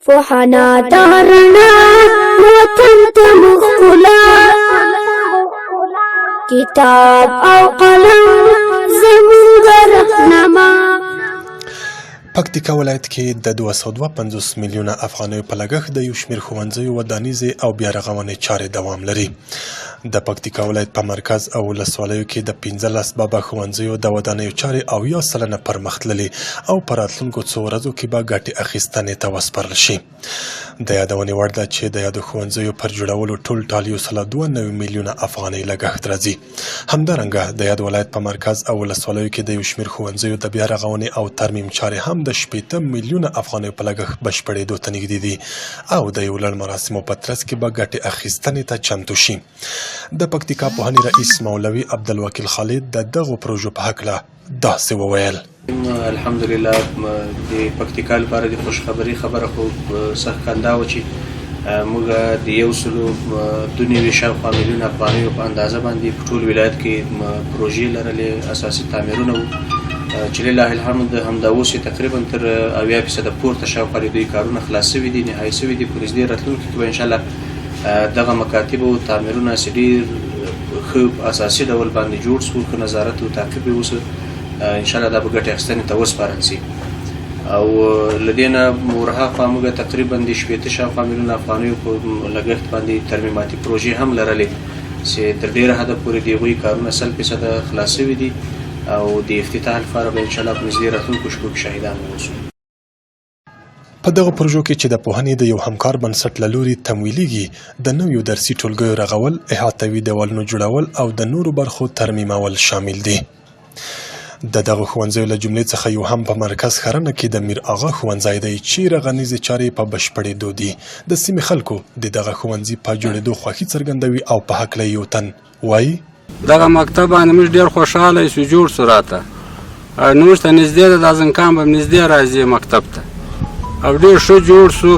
فحنا دارنا وطن تمخلا کتاب او قلم زمونږ رهنما. پکتیکا ولایت کې د 252 میلیونه افغانیو په لګښت د یو شمېر ښوونځیو ودانیزې او بیا رغونې چارې دوام لري. د پکتیکا ولایت په مرکز او ولسوالیو کې د 15 بابا ښوونځیو د ودانیو چارې 80% پرمختللي او په راتلونکو څو ورځو کې به ګټې اخیستنې ته وسپارل شي. د یادونې وړ ده چې د یادو ښوونځیو پر جوړولو ټول ټال 192 میلیونه افغانۍ لګښت راځي. همدارنګه د یاد ولایت په مرکز او ولسوالیو کې د یو شمېر ښوونځیو د بیا رغونې او ترمیم چارې هم د 80 میلیونه افغانیو په لګښت بشپړېدو ته نږدې دي او د یو لړ مراسمو په ترڅ کې به ګټې اخیستنې ته چمتو شي. د پکتیکا پوهنې رئیس مولوي عبدالوکیل خالد د دغو پروژو په هکله داسې وویل. الحمدلله د پکتیکا لپاره د خوشخبري خبره خو څرګنده وه چې موږ د 192 شاوخوا میلیونه افغانیو په اندازه باندې په ټول ولایت کې پروژې لرلې، اساسي تعمیرونه وو چې لله الحمد همدا اوس تقریبا تر 80% پورته شاوخوا د دوی کارونه خلاص شوي دي، نهایي شوي دي. په نږدې راتلونکي کې به انشاءالله دغه مکاتب او تعمیرونه چې ډېر ښه اساسي ډول باندې جوړ شو، ښه نظارت او تعقیب یې وشو، انشاءالله دا به ګټې اخیستنې ته وسپارل شي. او له دې نه ورهاخوا موږ تقریبا د 80 شاوخوا میلیونه افغانیو په لګښت باندې ترمیماتي پروژې هم لرلې چې تر ډېره حده پورې د هغوی کارونه 100% خلاص شوي دي او د افتتاح لپاره به انشاءالله په نږدې راتلونکو شپو کې شاهدان واوسو. په دغه پروژو کې چې د پوهنې د یو همکار بنسټ له لوري تمویلیږي د نویو درسي ټولګیو رغول، احاطوي دیوالونو جوړول او د نورو برخو ترمیمول شامل دي. د دغه ښوونځیو له جملې څخه یو هم په مرکز ښرنه کې د میر آغا ښوونځی دی چې رغنیزې چارې په بشپړېدو دي. د سیمې خلکو د دغه ښوونځي په جوړېدو خوښي څرګندوي او په هکله یو تن وایي. دغه مکتب باندې موږ ډېر خوشحاله یو چې جوړ شو راته، نو موږ ته نږدې ده، دا زنکان به نږدې راځي مکتب ته او ډېر ښه جوړ شو.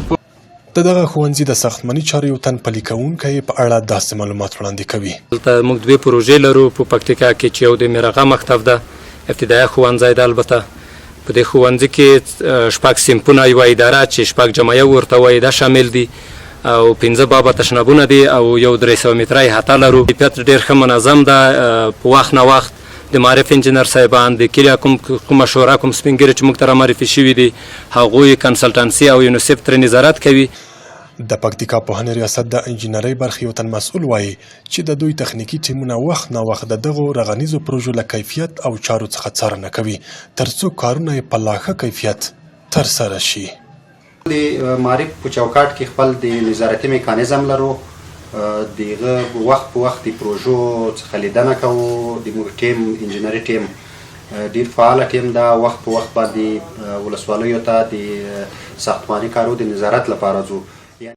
د دغه ښوونځي د ساختماني چارو یو تن پلي کوونکی په اړه داسې معلومات وړاندې کوي. دلته موږ 2 پروژې لرو په پکتیکا کې چې یو د میر آغا مکتب ده، ابتدایي ښوونځی ده. البته په دې ښوونځي کې 6 صنفونه، یوه اداره چې 6 جمعیه ورته وایي دا شامل دي او 15 بابا تشنابونه دي او یو 300 متره احاطه لرو. کیفیت ډېر ښه منظم ده. په وخت نه وخت د معرف انجینر صاحبان، د کلي کومه شورا، کوم سپین ږیري چې موږ ته رامعرفي شوي دي، هغوی کنسلټنسي او یونیسف ترې نظارت کوي. د پکتیکا پوهنې ریاست د انجینرۍ برخې یو تن مسؤل وایي چې د دوی تخنیکي ټیمونه وخت نه وخت د دغو رغنیزو پروژو له کیفیت او چارو څخه څارنه کوي ترڅو کارونه یې په لا ښه کیفیت ترسره شي. د معرف په چوکاټ کې خپل د نظارتي میکانیزم لرو، دغه وخت په وخت د پروژو څخه لیدنه کوو. د موږ ټیم انجینري ټیم ډېر فعاله ټیم ده، وخت په وخت باندې ولسوالیو ته د ساختماني کارو د نظارت لپاره ځو.